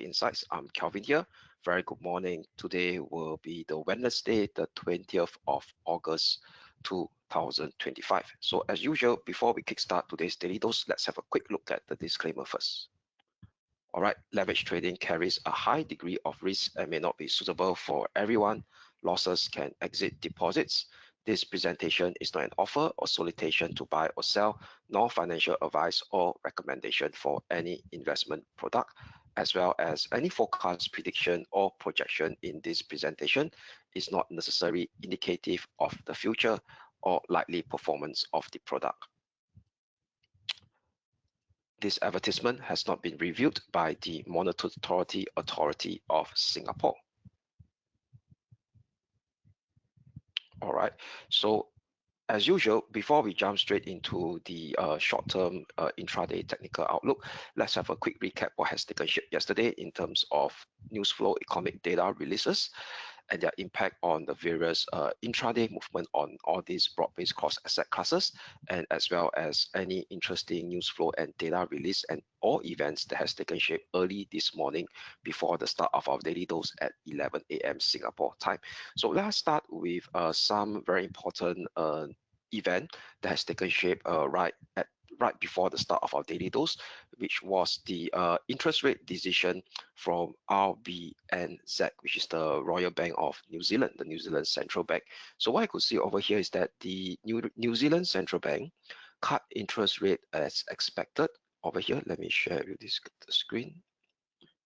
Market Insights. I'm Kelvin here. Very good morning. Today will be the Wednesday, the 20th of August, 2025. So as usual, before we kickstart today's daily dose, let's have a quick look at the disclaimer first. All right, leverage trading carries a high degree of risk and may not be suitable for everyone. Losses can exceed deposits. This presentation is not an offer or solicitation to buy or sell, nor financial advice or recommendation for any investment product, as well as any forecast, prediction, or projection in this presentation is not necessarily indicative of the future or likely performance of the product. This advertisement has not been reviewed by the Monetary Authority of Singapore. All right, so as usual, before we jump straight into the short-term intraday technical outlook, let's have a quick recap what has taken shape yesterday in terms of news flow, economic data releases, and their impact on the various intraday movement on all these broad-based cross-asset classes, and as well as any interesting news flow and data release and all events that has taken shape early this morning before the start of our daily dose at 11 a.m. Singapore time. So let's start with some very important event that has taken shape right before the start of our daily dose, which was the interest rate decision from RBNZ, which is the Royal Bank of New Zealand, the New Zealand Central Bank. So what I could see over here is that the New Zealand Central Bank cut interest rate as expected. Over here, let me share with this the screen.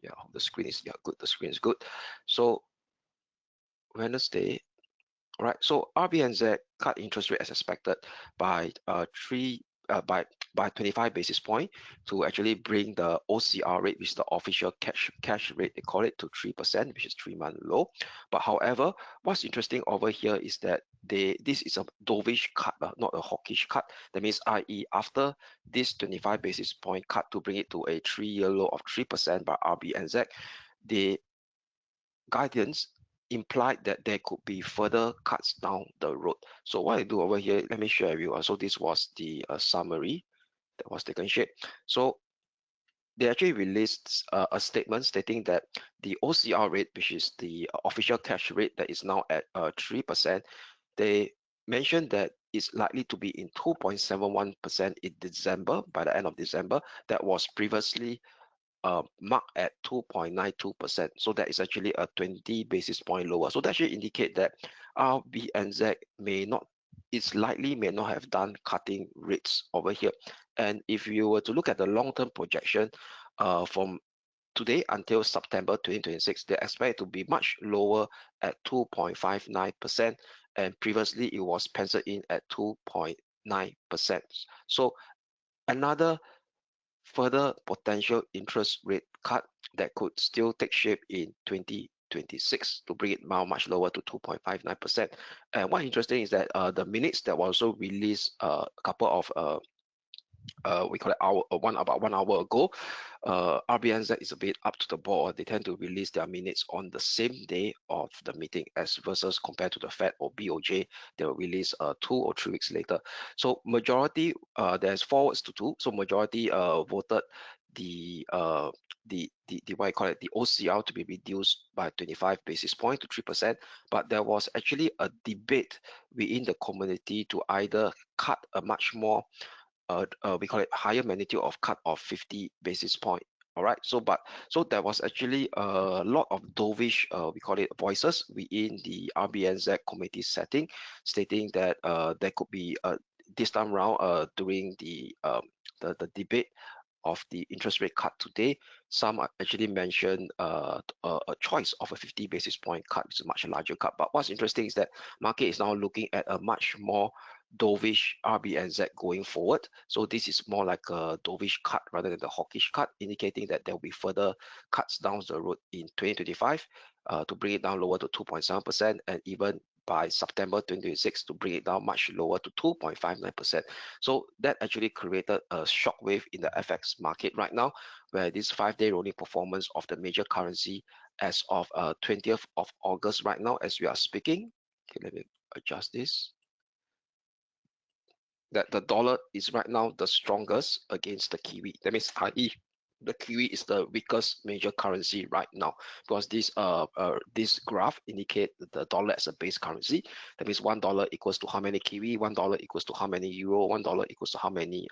Yeah, the screen is good. The screen is good. So Wednesday. All right, so RBNZ cut interest rate as expected by 25 basis point to actually bring the OCR rate, which is the official cash rate, they call it, to 3%, which is 3-month low. But however, what's interesting over here is that this is a dovish cut, not a hawkish cut. That means, i.e., after this 25 basis point cut to bring it to a 3-year low of 3% by RBNZ, the guidance implied that there could be further cuts down the road. So what I do over here, let me share with you. So this was the summary that was taken shape. So they actually released a statement stating that the OCR rate, which is the official cash rate that is now at 3%, they mentioned that it's likely to be in 2.71% in December, by the end of December. That was previously marked at 2.92%. So that is actually a 20 basis point lower. So that actually indicate that RBNZ may not have done cutting rates over here. And if you were to look at the long-term projection from today until September 2026, they expect it to be much lower at 2.59%, and previously it was penciled in at 2.9%. So another further potential interest rate cut that could still take shape in 2026 to bring it now much lower to 2.59%. And what's interesting is that the minutes that were also released a couple of we call it about 1 hour ago, RBNZ is a bit up to the board. They tend to release their minutes on the same day of the meeting as versus compared to the Fed or BOJ, they will release 2 or 3 weeks later. So majority, there's 4 votes to 2. So majority voted the what I call it, the OCR to be reduced by 25 basis points to 3%. But there was actually a debate within the community to either cut a much more we call it higher magnitude of cut of 50 basis point. All right, so there was actually a lot of dovish we call it voices within the RBNZ committee setting, stating that there could be this time around during the debate of the interest rate cut today, some actually mentioned a choice of a 50 basis point cut, which is a much larger cut. But what's interesting is that market is now looking at a much more dovish RBNZ going forward. So this is more like a dovish cut rather than the hawkish cut, indicating that there will be further cuts down the road in 2025 to bring it down lower to 2.7%, and even by September 2026 to bring it down much lower to 2.59%. So that actually created a shockwave in the FX market right now, where this 5-day rolling performance of the major currency as of 20th of August right now as we are speaking. Okay, let me adjust this. That the dollar is right now the strongest against the Kiwi. That means, i.e., the kiwi is the weakest major currency right now, because this graph indicate the dollar as a base currency. That means $1 equals to how many kiwi, $1 equals to how many euro, $1 equals to how many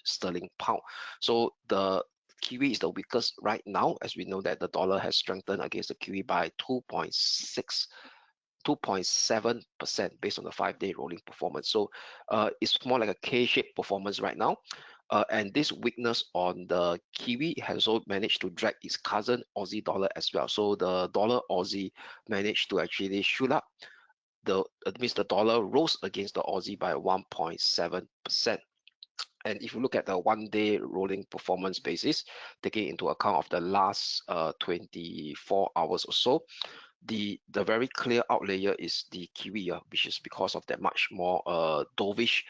sterling pound. So the kiwi is the weakest right now, as we know that the dollar has strengthened against the kiwi by 2.7% based on the 5-day rolling performance. So it's more like a K-shaped performance right now. And this weakness on the kiwi has also managed to drag its cousin Aussie dollar as well. So the dollar Aussie managed to actually shoot up. It means the dollar rose against the Aussie by 1.7%. And if you look at the 1-day rolling performance basis, taking into account of the last 24 hours or so, the very clear outlier is the kiwi, which is because of that much more dovish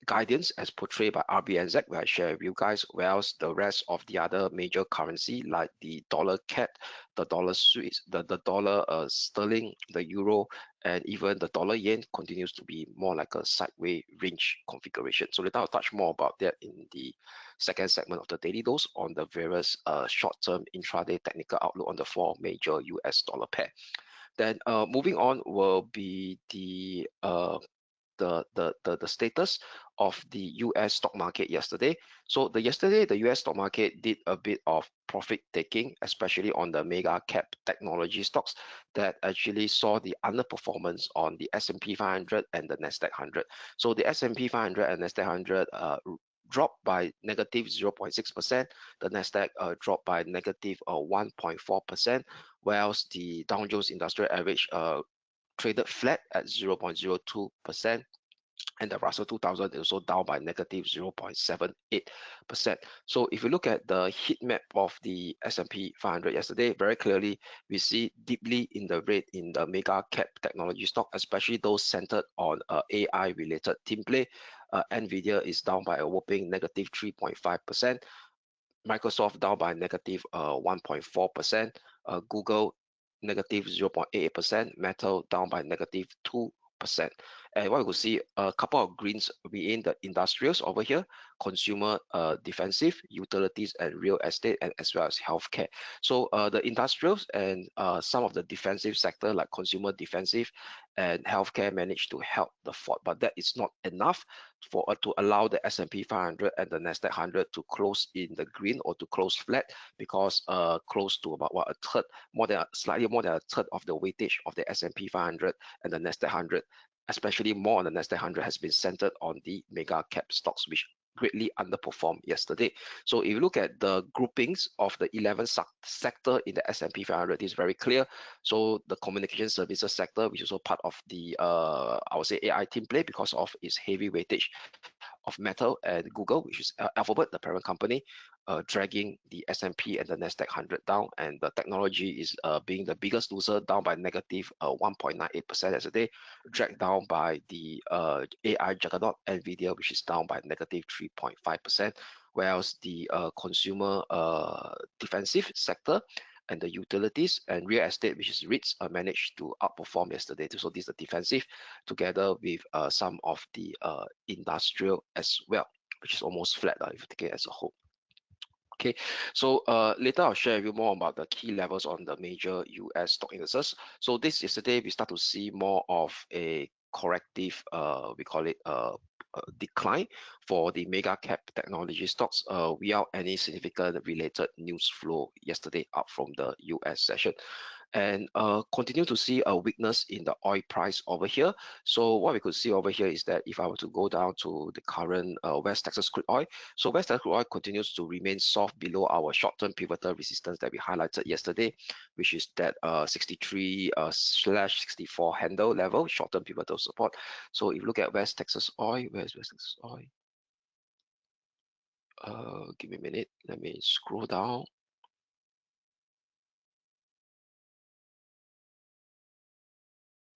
guidance as portrayed by RBNZ, where I share with you guys, whereas the rest of the other major currency like the dollar CAD, the dollar Swiss, the dollar sterling, the euro, and even the dollar yen continues to be more like a sideways range configuration. So later I'll touch more about that in the second segment of the daily dose on the various short-term intraday technical outlook on the 4 major US dollar pair. Then moving on will be the status of the US stock market yesterday. So yesterday, the US stock market did a bit of profit taking, especially on the mega cap technology stocks that actually saw the underperformance on the S&P 500 and the Nasdaq 100. So the S&P 500 and Nasdaq 100 dropped by negative 0.6%. The Nasdaq dropped by negative 1.4%, whereas the Dow Jones Industrial Average traded flat at 0.02%, and the Russell 2000 is also down by negative 0.78%. So if you look at the heat map of the S&P 500 yesterday, very clearly we see deeply in the red in the mega cap technology stock, especially those centered on AI related team play. Nvidia is down by a whopping negative 3.5%. Microsoft down by negative 1.4%. Google negative 0.88%. Metal down by negative 2%. And what we could see, a couple of greens within the industrials over here, consumer defensive, utilities and real estate, and as well as healthcare. So the industrials and some of the defensive sector like consumer defensive and healthcare managed to help the fort, but that is not enough for to allow the S&P 500 and the Nasdaq 100 to close in the green or to close flat, because close to about a third, slightly more than a third of the weightage of the S&P 500 and the Nasdaq 100, especially more on the Nasdaq 100, has been centered on the mega cap stocks, which greatly underperformed yesterday. So if you look at the groupings of the 11 sector in the S&P 500, it is very clear. So the communication services sector, which is also part of the I would say AI team play because of its heavy weightage of Metal and Google, which is Alphabet, the parent company, dragging the S&P and the Nasdaq 100 down, and the technology is being the biggest loser, down by negative 1.98% yesterday, dragged down by the AI juggernaut Nvidia, which is down by negative 3.5%, whereas the consumer defensive sector and the utilities and real estate, which is REITs, managed to outperform yesterday. So these are defensive, together with some of the industrial as well, which is almost flat if you take it as a whole. Okay, so later I'll share with you more about the key levels on the major US stock indices. So this yesterday we start to see more of a corrective, we call it decline for the mega cap technology stocks without any significant related news flow yesterday up from the US session. And continue to see a weakness in the oil price over here. So what we could see over here is that if I were to go down to the current West Texas crude oil, so West Texas crude oil continues to remain soft below our short-term pivotal resistance that we highlighted yesterday, which is that 63/64 handle level, short-term pivotal support. So if you look at West Texas oil, where's West Texas oil? Give me a minute, let me scroll down.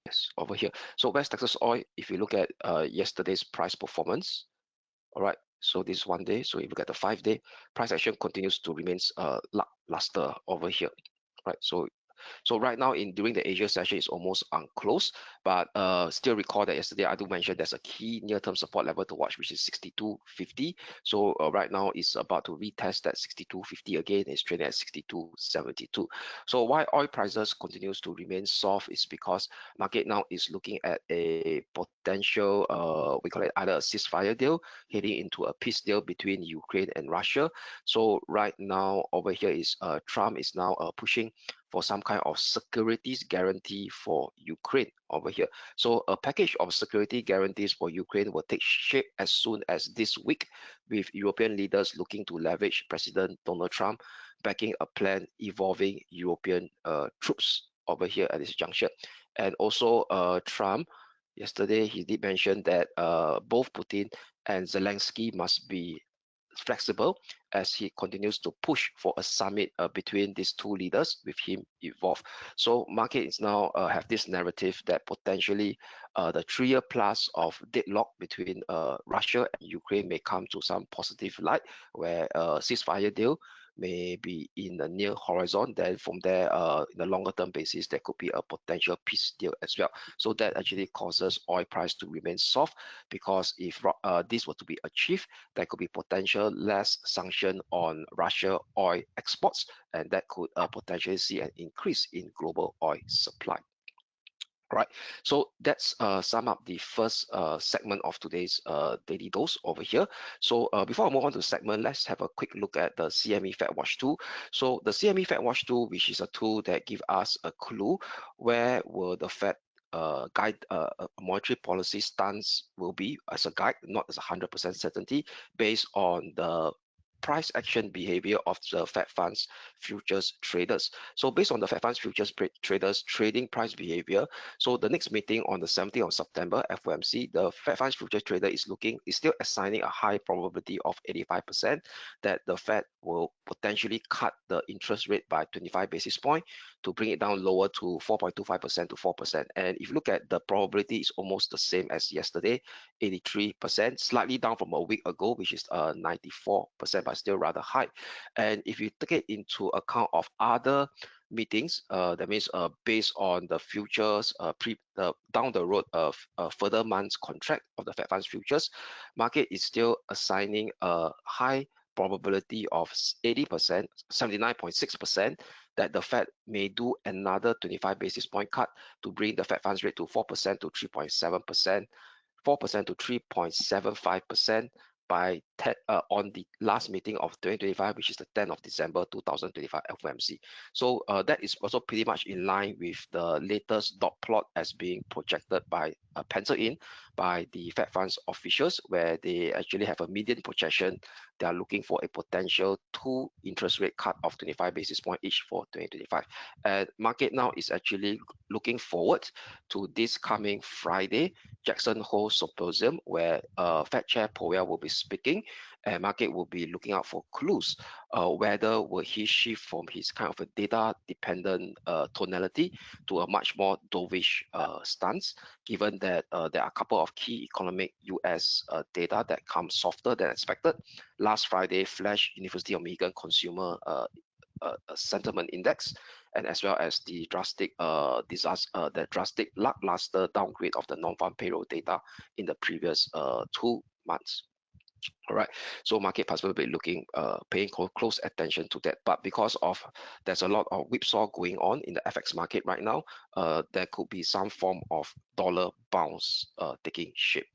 Yes, over here. So West Texas oil, if you look at yesterday's price performance, all right, so this is 1 day. So if you look at the 5-day, price action continues to remain lackluster over here, right? So So right now during the Asia session, it's almost unclosed, but still recall that yesterday I do mention there's a key near-term support level to watch, which is 62.50. So right now it's about to retest that 62.50 again. It's trading at 62.72. So why oil prices continues to remain soft is because market now is looking at a potential, we call it either a ceasefire deal heading into a peace deal between Ukraine and Russia. So right now over here is Trump is now pushing for some kind of securities guarantee for Ukraine over here. So a package of security guarantees for Ukraine will take shape as soon as this week, with European leaders looking to leverage President Donald Trump backing a plan involving European troops over here at this juncture. And also Trump, yesterday he did mention that both Putin and Zelensky must be flexible as he continues to push for a summit between these two leaders with him involved. So markets now have this narrative that potentially the 3-year plus of deadlock between Russia and Ukraine may come to some positive light, where a ceasefire deal may be in the near horizon. Then from there, in the longer term basis, there could be a potential peace deal as well. So that actually causes oil price to remain soft, because if this were to be achieved, there could be potential less sanction on Russia oil exports, and that could potentially see an increase in global oil supply. Right, so that's sum up the first segment of today's daily dose over here. So before I move on to the segment, let's have a quick look at the CME Fed Watch tool. So the CME Fed Watch tool, which is a tool that gives us a clue where will the Fed guide monetary policy stance will be as a guide, not as a 100% certainty, based on the price action behavior of the Fed funds futures traders. So based on the Fed funds futures traders trading price behavior, so the next meeting on the 17th of September, FOMC, the Fed funds futures trader is still assigning a high probability of 85% that the Fed will potentially cut the interest rate by 25 basis points to bring it down lower to 4.25% to 4%. And if you look at the probability, it's almost the same as yesterday, 83%, slightly down from a week ago, which is 94%, but still rather high. And if you take it into account of other meetings, that means based on the futures down the road of further months contract of the Fed funds futures, market is still assigning a high probability of 80%, 79.6%, that the Fed may do another 25 basis point cut to bring the Fed funds rate to 4% to 3.7%, 4% to 3.75% by on the last meeting of 2025, which is the 10th of December 2025 FOMC. So that is also pretty much in line with the latest dot plot as being projected by penciled in by the Fed funds officials, where they actually have a median projection. They are looking for a potential 2 interest rate cut of 25 basis points each for 2025. And market now is actually looking forward to this coming Friday Jackson Hole Symposium, where Fed Chair Powell will be speaking, and market will be looking out for clues whether will he shift from his kind of a data dependent tonality to a much more dovish stance, given that there are a couple of key economic US data that come softer than expected. Last Friday, Flash University of Michigan Consumer Sentiment Index, and as well as the drastic lackluster downgrade of the non-farm payroll data in the previous 2 months. All right, so market participants will be looking, paying close attention to that. But because of there's a lot of whipsaw going on in the FX market right now, there could be some form of dollar bounce taking shape.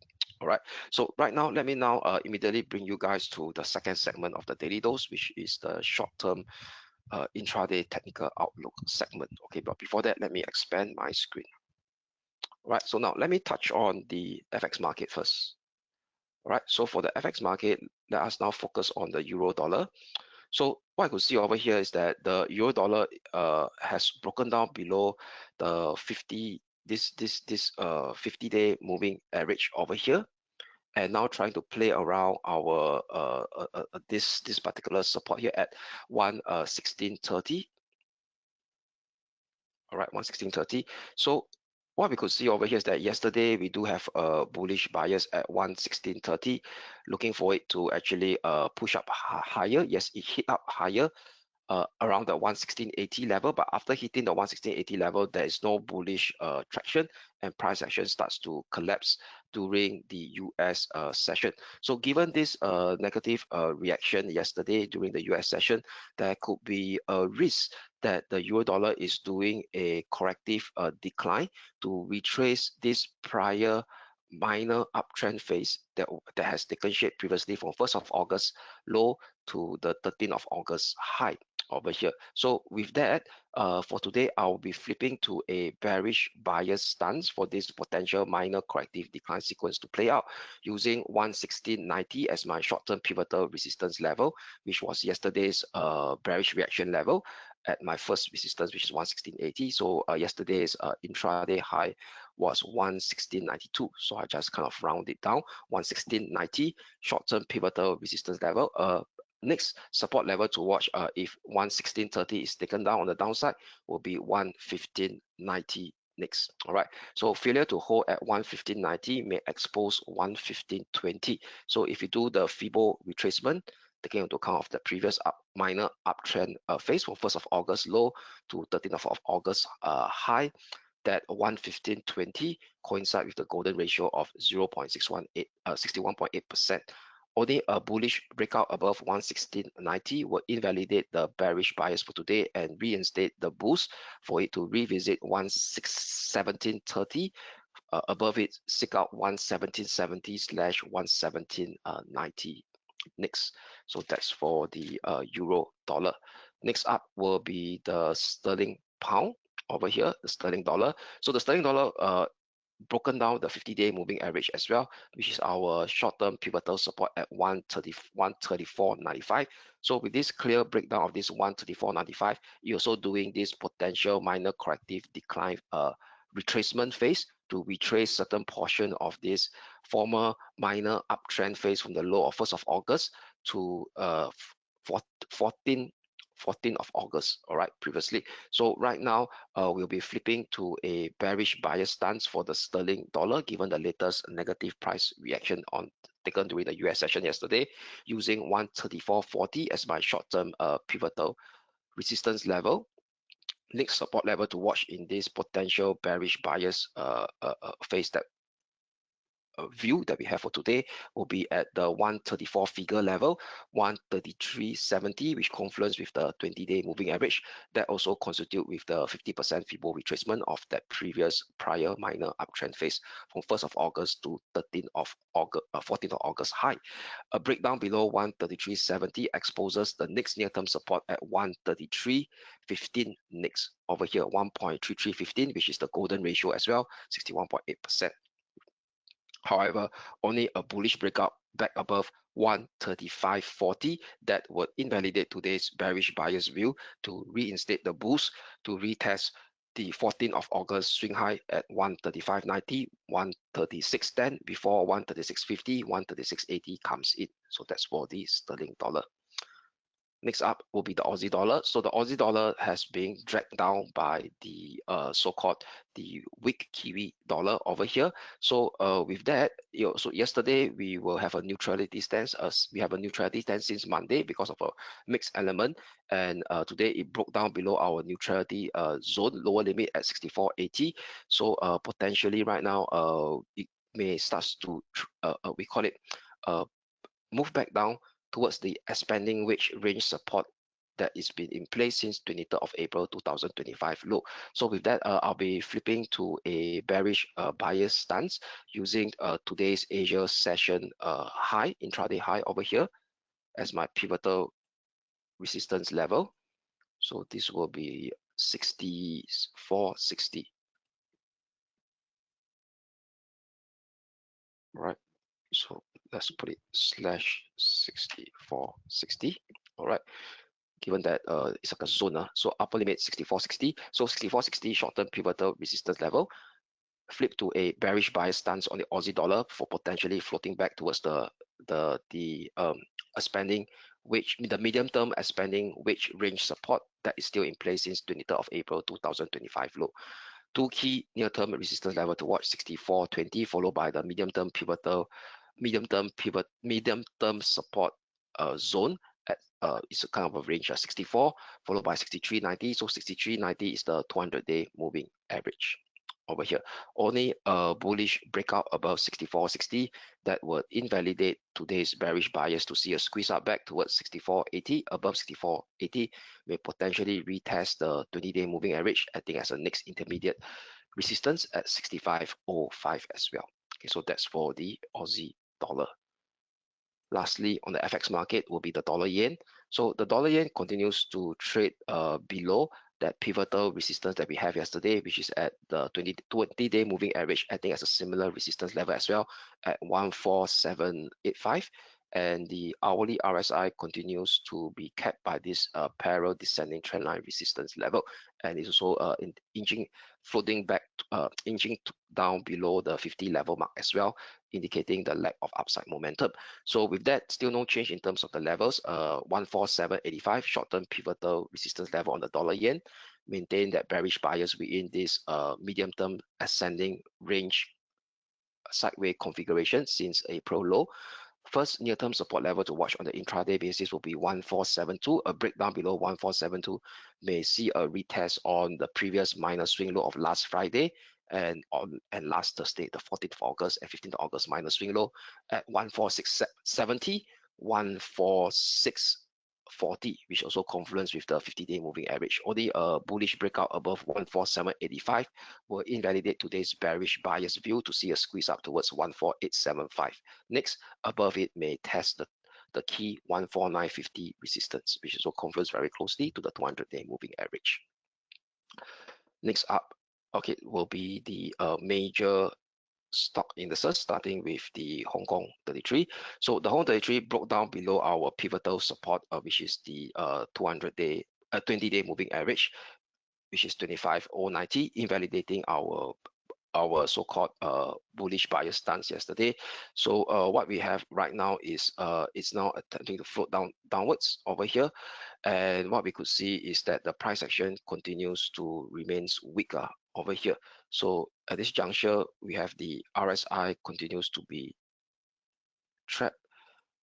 All right, so right now, let me now immediately bring you guys to the second segment of the daily dose, which is the short-term intraday technical outlook segment. Okay, but before that, let me expand my screen. All right, so now let me touch on the FX market first. All right, so for the FX market, let us now focus on the euro dollar. So what I could see over here is that the euro dollar has broken down below the 50-day moving average over here, and now trying to play around our this particular support here at 116.30. All right, 116.30. So what we could see over here is that yesterday we do have a bullish bias at 116.30, looking for it to actually push up higher. Yes, it hit up higher around the 116.80 level, but after hitting the 116.80 level, there is no bullish traction, and price action starts to collapse during the US session. So given this negative reaction yesterday during the US session, there could be a risk that the euro dollar is doing a corrective decline to retrace this prior minor uptrend phase that has taken shape previously from 1st of August low to the 13th of August high over here. So with that, for today, I'll be flipping to a bearish bias stance for this potential minor corrective decline sequence to play out using 116.90 as my short-term pivotal resistance level, which was yesterday's bearish reaction level at my first resistance, which is 116.80. So yesterday's intraday high was 116.92. So I just kind of round it down, 116.90 short-term pivotal resistance level. Next support level to watch if 116.30 is taken down on the downside will be 115.90 next. All right, so failure to hold at 115.90 may expose 115.20. So if you do the Fibo retracement, taking into account of the previous minor uptrend phase from 1st of August low to 13th of August high, that 115.20 coincide with the golden ratio of 0.618, 61.8%. Only a bullish breakout above 116.90 will invalidate the bearish bias for today and reinstate the boost for it to revisit 117.30. Above it, seek out 117.70/117.90 next. So that's for the euro dollar. Next up will be the sterling pound over here, the sterling dollar. So the sterling dollar broken down the 50-day moving average as well, which is our short-term pivotal support at 134.95. So with this clear breakdown of this 134.95, you're also doing this potential minor corrective decline retracement phase to retrace certain portion of this former minor uptrend phase from the low of 1st of August to 14th of August, all right, previously. So right now, we'll be flipping to a bearish bias stance for the sterling dollar, given the latest negative price reaction taken during the US session yesterday, using 134.40 as my short-term pivotal resistance level. Next support level to watch in this potential bearish bias phase that view that we have for today will be at the 134 figure level, 133.70, which confluence with the 20-day moving average. That also constitute with the 50% Fibo retracement of that previous prior minor uptrend phase from 1st of August to 13th of August, 14th of August high. A breakdown below 133.70 exposes the next near-term support at 133.15 next over here, 1.3315, which is the golden ratio as well, 61.8%. However, only a bullish breakout back above 135.40 that would invalidate today's bearish bias view to reinstate the boost to retest the 14th of August swing high at 135.90, 136.10 before 136.50, 136.80 comes in. So that's for the sterling dollar. Next up will be the Aussie dollar. So the Aussie dollar has been dragged down by the so-called the weak Kiwi dollar over here. So with that, so yesterday we will have a neutrality stance. We have a neutrality stance since Monday because of a mixed element, and today it broke down below our neutrality zone lower limit at 64.80. So potentially right now it may start to we call it move back down towards the expanding wedge range support that is been in place since 23rd of April 2025 low. So with that, I'll be flipping to a bearish bias stance using today's Asia session high, intraday high over here as my pivotal resistance level. So this will be 64.60. Right. So let's put it /64.60. All right. Given that it's like a zone, so upper limit 64.60. So 64.60 short-term pivotal resistance level. Flip to a bearish bias stance on the Aussie dollar for potentially floating back towards the expanding wedge, the medium-term expanding wedge range support that is still in place since 23rd of April 2025 low. Two key near-term resistance level to watch: 64.20, followed by the medium-term support zone at it's a kind of a range, 64 followed by 63.90. So 63.90 is the 200-day moving average over here. Only a bullish breakout above 64.60 that would invalidate today's bearish bias to see a squeeze up back towards 64.80. Above 64.80 may potentially retest the 20-day moving average, acting as a next intermediate resistance at 65.05 as well. Okay, so that's for the Aussie dollar. Lastly, on the FX market will be the dollar yen. So the dollar yen continues to trade below that pivotal resistance that we have yesterday, which is at the 20-day moving average, acting as a similar resistance level as well at 14785. And the hourly RSI continues to be kept by this parallel descending trendline resistance level, and is also floating back, inching down below the 50 level mark as well, indicating the lack of upside momentum. So with that, still no change in terms of the levels. 14785 short-term pivotal resistance level on the dollar yen. Maintain that bearish bias within this medium-term ascending range sideways configuration since April low. First near-term support level to watch on the intraday basis will be 1472. A breakdown below 1472 may see a retest on the previous minor swing low of last Friday and last Thursday, the 14th of August and 15th of August minor swing low at 14670, 14640, which also confluence with the 50-day moving average. Only a bullish breakout above 14785 will invalidate today's bearish bias view to see a squeeze up towards 14875. Next, above it may test the key 14950 resistance, which also confluence very closely to the 200-day moving average. Next up, okay, will be the major stock indices, starting with the Hong Kong 33. So the Hong Kong 33 broke down below our pivotal support, which is the 200-day, 20-day moving average, which is 25.090, invalidating our so-called bullish bias stance yesterday. So what we have right now is it's now attempting to float downwards over here, and what we could see is that the price action continues to remains weaker over here. So at this juncture, we have the RSI continues to be trapped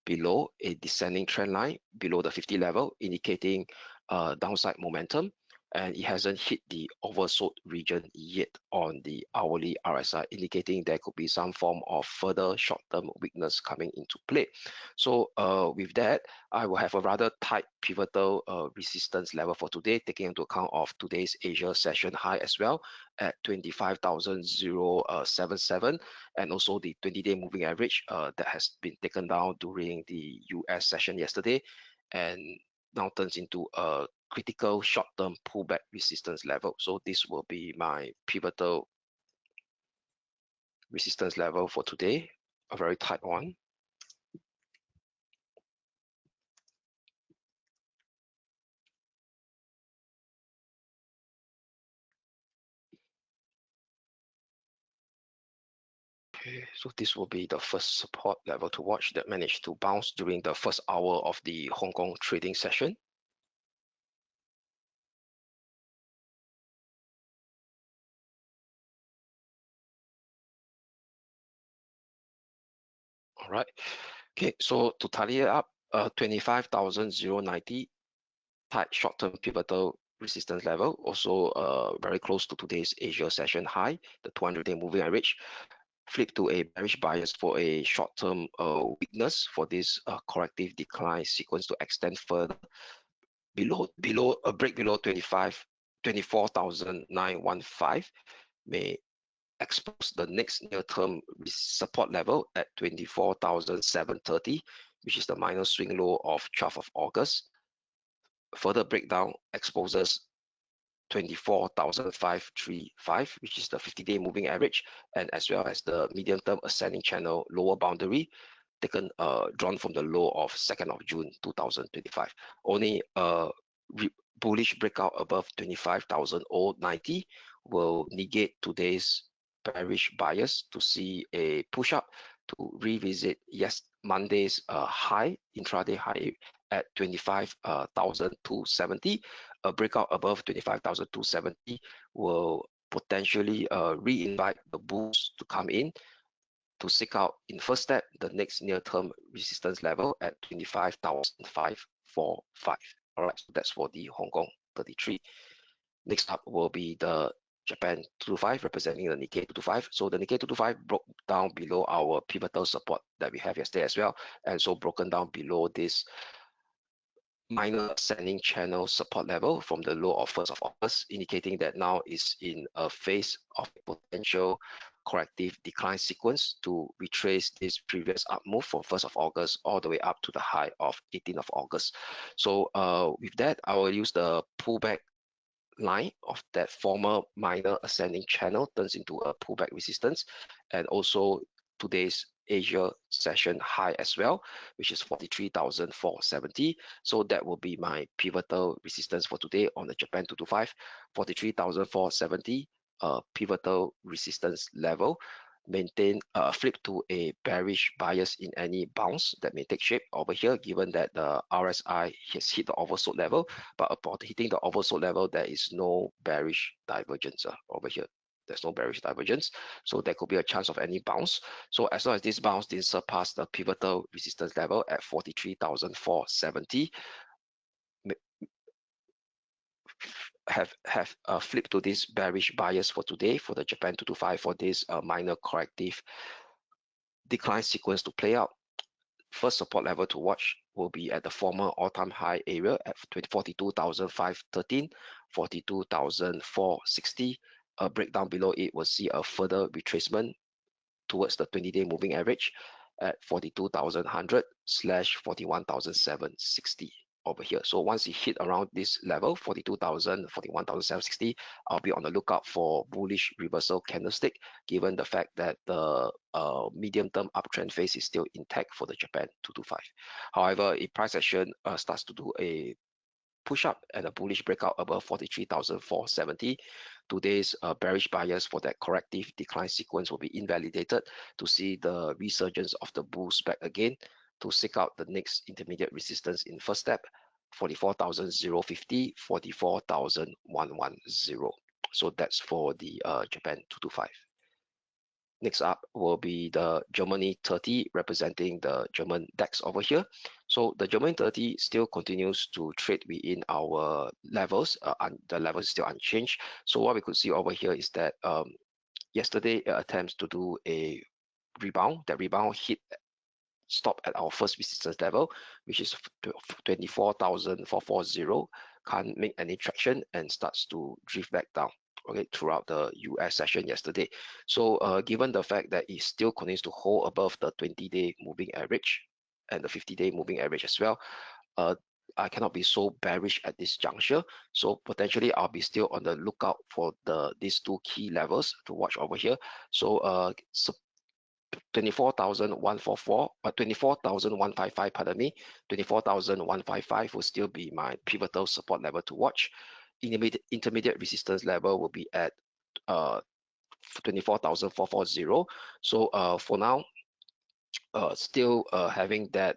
below a descending trend line below the 50 level, indicating downside momentum, and it hasn't hit the oversold region yet on the hourly RSI, indicating there could be some form of further short-term weakness coming into play. So with that, I will have a rather tight pivotal resistance level for today, taking into account of today's Asia session high as well at 25,077, and also the 20-day moving average that has been taken down during the US session yesterday, and now turns into a critical short-term pullback resistance level. So this will be my pivotal resistance level for today, a very tight one. Okay, so this will be the first support level to watch that managed to bounce during the first hour of the Hong Kong trading session. All right. Okay, so to tally it up, 25,090 tight short-term pivotal resistance level, also very close to today's Asia session high, the 200-day moving average. Flip to a bearish bias for a short-term weakness for this corrective decline sequence to extend further below a break below 24,915 may expose the next near-term support level at 24,730, which is the minor swing low of 12th of August. Further breakdown exposes 24,535, which is the 50-day moving average, and as well as the medium-term ascending channel lower boundary taken drawn from the low of 2nd of June 2025. Only a bullish breakout above 25,090 will negate today's bearish bias to see a push up to revisit Monday's high, intraday high at 25,270. A breakout above 25,270 will potentially re-invite the bulls to come in to seek out in first step the next near-term resistance level at 25,540. 4.5. All right, so that's for the Hong Kong 33. Next up will be the Japan 225 representing the Nikkei 225. So the Nikkei 225 broke down below our pivotal support that we have yesterday as well, and so broken down below this minor ascending channel support level from the low of 1st of August, indicating that now is in a phase of potential corrective decline sequence to retrace this previous up move from 1st of August all the way up to the high of 18th of August. So with that, I will use the pullback line of that former minor ascending channel turns into a pullback resistance, and also today's Asia session high as well, which is 43,470. So that will be my pivotal resistance for today on the Japan 225, 43,470, pivotal resistance level. Maintain flip to a bearish bias in any bounce that may take shape over here, given that the RSI has hit the oversold level, but upon hitting the oversold level, there is no bearish divergence over here. There's no bearish divergence, so there could be a chance of any bounce. So as long as this bounce didn't surpass the pivotal resistance level at 43,470, have flipped to this bearish bias for today for the Japan 225 for this minor corrective decline sequence to play out. First support level to watch will be at the former all-time high area at 42,513, 42,460. A breakdown below it will see a further retracement towards the 20-day moving average at 42,100 / 41,760 over here. So once it hit around this level, 42,000, 41,760, I'll be on the lookout for bullish reversal candlestick, given the fact that the medium-term uptrend phase is still intact for the Japan 225. However, if price action starts to do a push up and a bullish breakout above 43,470, today's bearish bias for that corrective decline sequence will be invalidated to see the resurgence of the bulls back again to seek out the next intermediate resistance in first step, 44,050, 44,110. So that's for the Japan 225. Next up will be the Germany 30 representing the German DAX over here. So the German 30 still continues to trade within our levels. The level is still unchanged. So what we could see over here is that yesterday it attempts to do a rebound. That rebound stop at our first resistance level, which is 24,440. Can't make any traction and starts to drift back down. Okay, throughout the US session yesterday. So given the fact that it still continues to hold above the 20-day moving average and the 50-day moving average as well, I cannot be so bearish at this juncture. So potentially I'll be still on the lookout for these two key levels to watch over here. So 24,144, 24,155, pardon me, 24,155 will still be my pivotal support level to watch. Intermediate resistance level will be at 24,440. So for now, still having that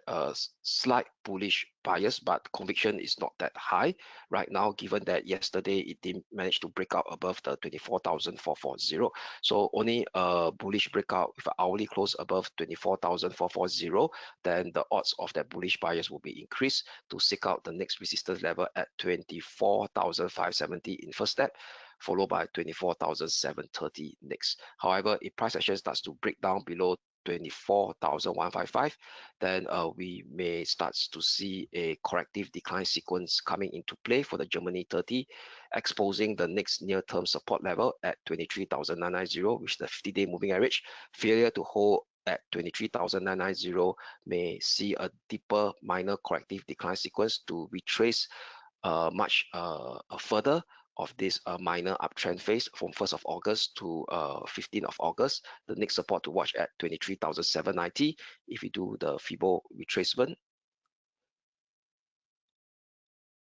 slight bullish bias, but conviction is not that high right now, given that yesterday it didn't manage to break out above the 24,440. So only a bullish breakout with an hourly close above 24,440, then the odds of that bullish bias will be increased to seek out the next resistance level at 24,570 in first step, followed by 24,730 next. However, if price action starts to break down below 24,155, then we may start to see a corrective decline sequence coming into play for the Germany 30, exposing the next near-term support level at 23,990, which is the 50-day moving average. Failure to hold at 23,990 may see a deeper minor corrective decline sequence to retrace much further of this minor uptrend phase from 1st of August to 15th of August. The next support to watch at 23,790 if we do the Fibo retracement.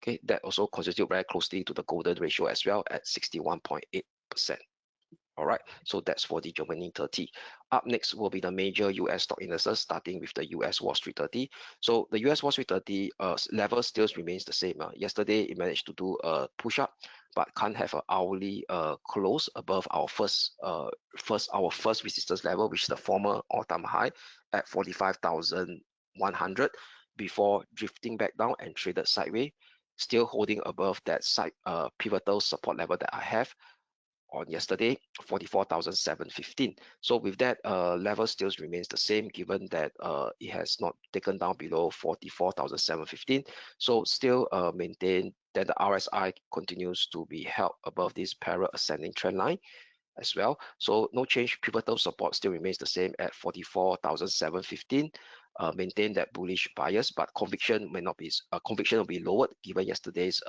Okay, that also constitutes very closely to the golden ratio as well at 61.8%. All right, so that's for the Germany 30. Up next will be the major US stock indexes, starting with the US Wall Street 30. So the US Wall Street 30 level still remains the same. Yesterday it managed to do a push up, but can't have an hourly close above our first resistance level, which is the former all-time high at 45,100. before drifting back down and traded sideways, still holding above that side pivotal support level that I have on yesterday, 44,715. So with that, level still remains the same, given that it has not taken down below 44,715. So still maintain that the RSI continues to be held above this parallel ascending trend line as well. So no change, pivotal support still remains the same at 44,715. Maintain that bullish bias, but conviction may not be conviction will be lowered given yesterday's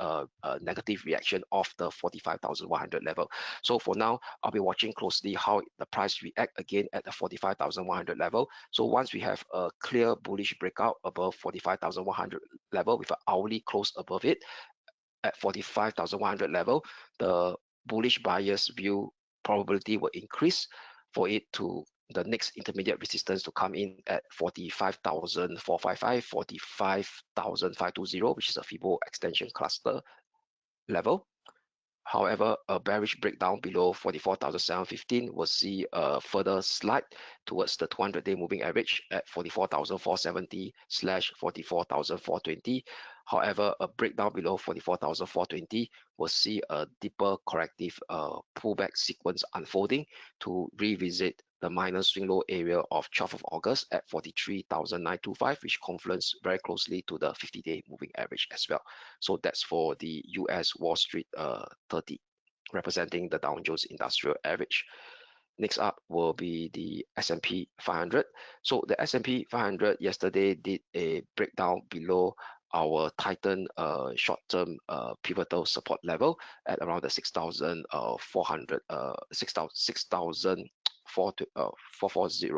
negative reaction of the 45,100 level. So for now, I'll be watching closely how the price react again at the 45,100 level. So once we have a clear bullish breakout above 45,100 level with an hourly close above it at 45,100 level, the bullish bias view probability will increase for it to the next intermediate resistance to come in at 45,455, 45,520, which is a Fibo extension cluster level. However, a bearish breakdown below 44,715 will see a further slide towards the 200-day moving average at 44,470 / 44,420. However, a breakdown below 44,420 will see a deeper corrective pullback sequence unfolding to revisit the minor swing low area of 12th of August at 43,925, which confluence very closely to the 50-day moving average as well. So that's for the US Wall Street 30, representing the Dow Jones Industrial Average. Next up will be the S&P 500. So the S&P 500 yesterday did a breakdown below our Titan short-term pivotal support level at around the 6,400, 6,440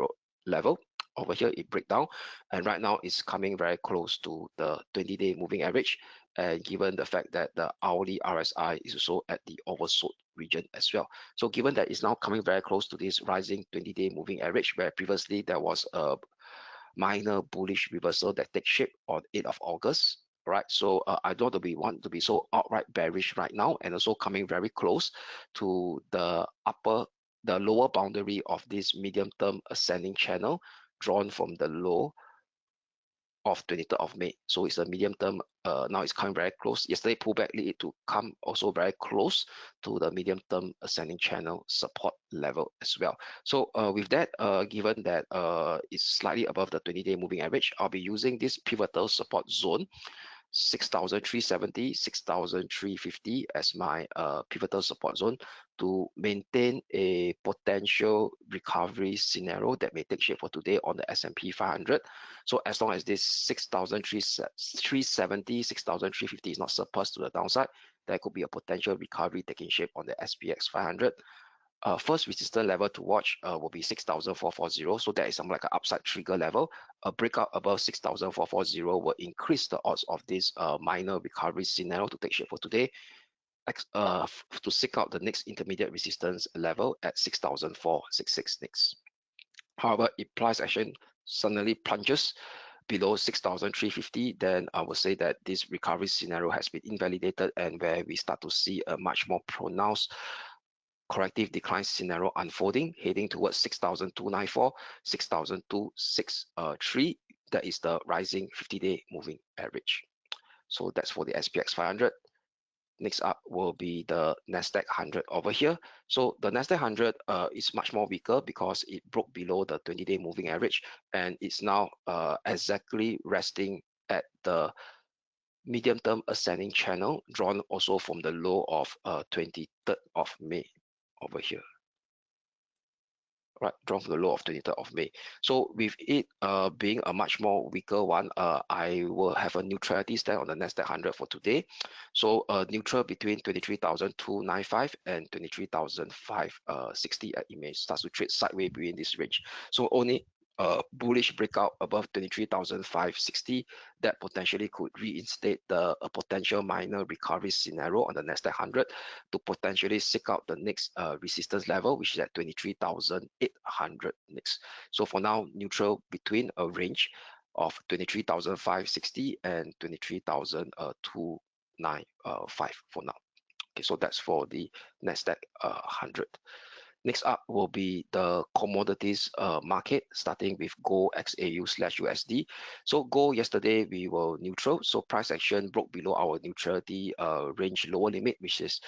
level. Over here it break down, and right now it's coming very close to the 20-day moving average, and given the fact that the hourly RSI is also at the oversold region as well. So given that it's now coming very close to this rising 20-day moving average, where previously there was a minor bullish reversal that takes shape on 8th of August, right? So I don't want to be so outright bearish right now, and also coming very close to the lower boundary of this medium-term ascending channel drawn from the low of 23rd of May. So it's a medium term, now it's coming very close. Yesterday pullback lead it to come also very close to the medium term ascending channel support level as well. So with that, given that it's slightly above the 20-day moving average, I'll be using this pivotal support zone 6,370, 6,350 as my pivotal support zone to maintain a potential recovery scenario that may take shape for today on the S&P 500. So as long as this 6,370, 6,350 is not surpassed to the downside, there could be a potential recovery taking shape on the SPX 500. First resistance level to watch will be 6,440. So that is something like an upside trigger level. A breakout above 6,440 will increase the odds of this minor recovery scenario to take shape for today. To seek out the next intermediate resistance level at 6,466 next. However, if price action suddenly plunges below 6,350, then I would say that this recovery scenario has been invalidated, and where we start to see a much more pronounced corrective decline scenario unfolding, heading towards 6,294, 6,263. That is the rising 50-day moving average. So that's for the SPX 500. Next up will be the Nasdaq 100 over here. So the Nasdaq 100 is much more weaker because it broke below the 20-day moving average, and it's now exactly resting at the medium-term ascending channel drawn also from the low of 23rd of May over here, right, drawn from the low of 23rd of May. So with it being a much more weaker one, I will have a neutrality stand on the Nasdaq 100 for today. So neutral between 23,295 and 23,560 at image starts to trade sideways between this range. So only bullish breakout above 23,560 that potentially could reinstate a potential minor recovery scenario on the Nasdaq 100 to potentially seek out the next resistance level, which is at 23,800 next. So for now, neutral between a range of 23,560 and 23,295 for now. Okay, so that's for the Nasdaq 100. Next up will be the commodities market, starting with gold XAU/USD. So gold yesterday we were neutral, so price action broke below our neutrality range lower limit, which is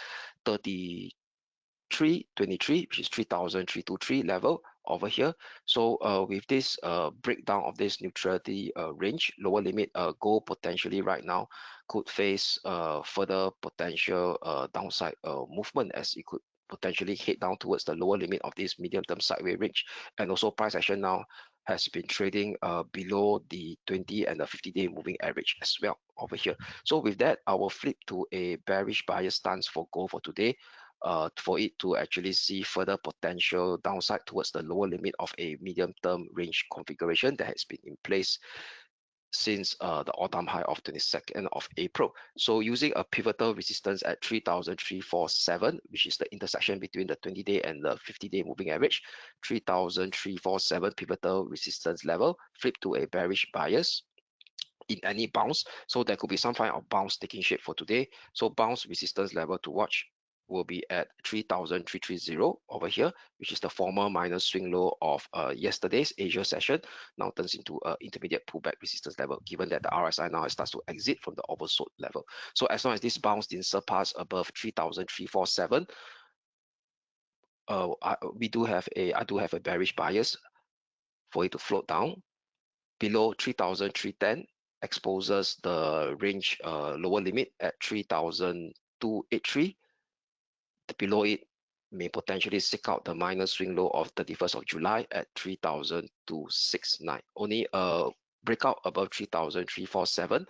33.23, which is 3,323 level over here. So with this breakdown of this neutrality range lower limit, gold potentially right now could face further potential downside movement, as it could potentially head down towards the lower limit of this medium-term sideways range. And also price action now has been trading below the 20 and the 50-day moving average as well over here. So with that, I will flip to a bearish bias stance for gold for today, for it to actually see further potential downside towards the lower limit of a medium-term range configuration that has been in place since the all-time high of 22nd of April. So using a pivotal resistance at 3,347, which is the intersection between the 20-day and the 50-day moving average, 3,347 pivotal resistance level, flip to a bearish bias in any bounce. So there could be some kind of bounce taking shape for today. So bounce resistance level to watch will be at 3,330 over here, which is the former minor swing low of yesterday's Asia session. Now turns into intermediate pullback resistance level, given that the RSI now starts to exit from the oversold level. So as long as this bounce didn't surpass above 3,347, I do have a bearish bias for it to float down below 3,310, exposes the range lower limit at 3,283. Below it may potentially seek out the minor swing low of 31st of July at 3,269. Only a breakout above 3,347,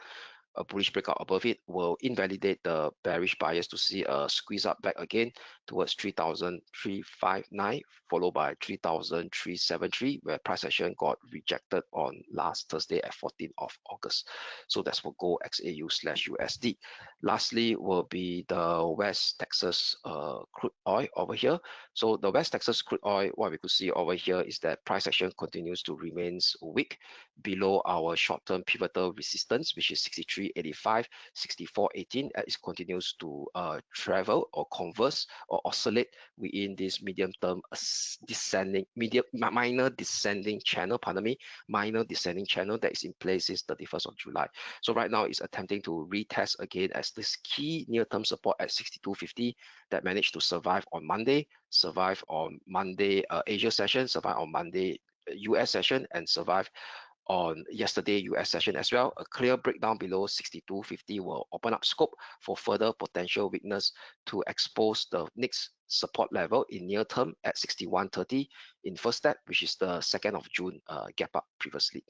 a bullish breakout above it, will invalidate the bearish bias to see a squeeze up back again towards 3,359, followed by 3,373, where price action got rejected on last Thursday at 14th of August. So that's for gold XAU/USD. Lastly will be the West Texas crude oil over here. So the West Texas crude oil, what we could see over here is that price action continues to remain weak below our short-term pivotal resistance, which is 63.85, 64.18, as it continues to travel or converse or oscillate within this medium-term minor descending channel, minor descending channel that is in place since 31st of July. So right now it's attempting to retest again as this key near-term support at 62.50 that managed to survive on Monday, Asia session, survive on Monday US session, and survive on yesterday US session as well. A clear breakdown below 62.50 will open up scope for further potential weakness to expose the next support level in near term at 61.30 in first step, which is the 2nd of June gap up previously.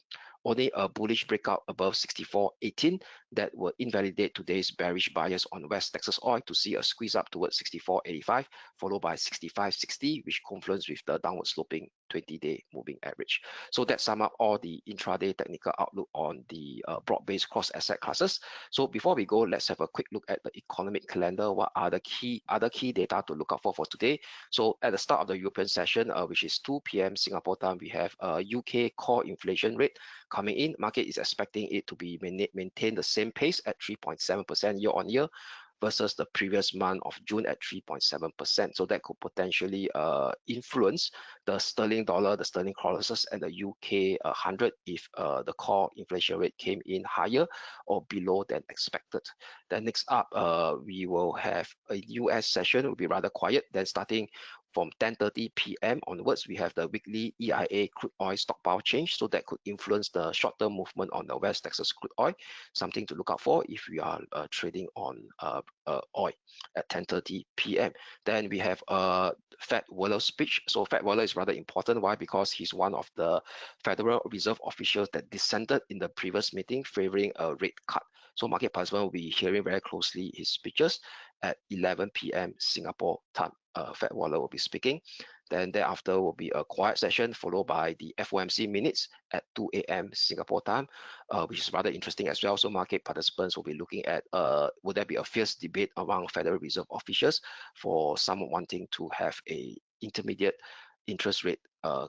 Only a bullish breakout above 64.18 that will invalidate today's bearish bias on West Texas oil to see a squeeze up towards 64.85, followed by 65.60, which confluence with the downward sloping 20-day moving average. So that sum up all the intraday technical outlook on the broad-based cross asset classes. So before we go, let's have a quick look at the economic calendar. What are the other key data to look out for today? So at the start of the European session, which is 2 p.m. Singapore time, we have a UK core inflation rate coming in. Market is expecting it to be maintain the same pace at 3.7% year on year versus the previous month of June at 3.7%. So that could potentially influence the sterling dollar, the sterling colossus, and the UK 100 if the core inflation rate came in higher or below than expected. Then next up, we will have a US session, will be rather quiet. Then starting from 10:30 p.m. onwards, we have the weekly EIA crude oil stockpile change. So that could influence the short-term movement on the West Texas crude oil. Something to look out for if we are trading on oil at 10:30 p.m. Then we have Fed Waller speech. So Fed Waller is rather important. Why? Because he's one of the Federal Reserve officials that dissented in the previous meeting, favoring a rate cut. So market participants will be hearing very closely his speeches at 11 p.m. Singapore time. Fed Waller will be speaking. Then thereafter will be a quiet session followed by the FOMC minutes at 2 a.m. Singapore time, which is rather interesting as well. So market participants will be looking at would there be a fierce debate among Federal Reserve officials for some wanting to have a intermediate interest rate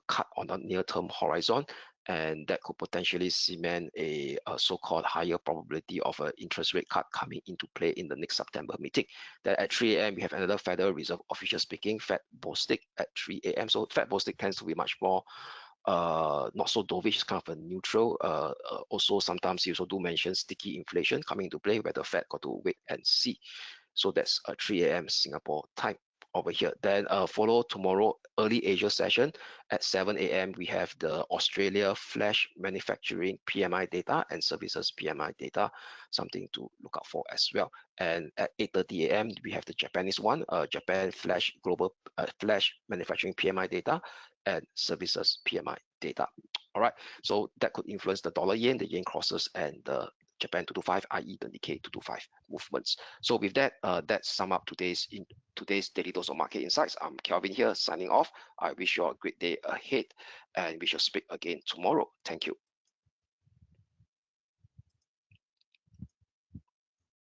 cut on the near-term horizon, and that could potentially cement a so-called higher probability of an interest rate cut coming into play in the next September meeting. Then at 3 a.m. we have another Federal Reserve official speaking, Fed Bostic at 3 a.m. So Fed Bostic tends to be much more not so dovish, kind of a neutral. Also, sometimes he also do mention sticky inflation coming into play, where the Fed got to wait and see. So that's 3 a.m. Singapore time over here. Then follow tomorrow early Asia session at 7 a.m. we have the Australia flash manufacturing PMI data and services PMI data, something to look out for as well. And at 8:30 a.m. we have the Japanese one, Japan flash global flash manufacturing PMI data and services PMI data. All right, so that could influence the dollar yen, the yen crosses, and the Japan 225, i.e. the Nikkei 225 movements. So with that, that sum up today's Daily Dose of Market Insights. I'm Kelvin here signing off. I wish you all a great day ahead, and we shall speak again tomorrow. Thank you.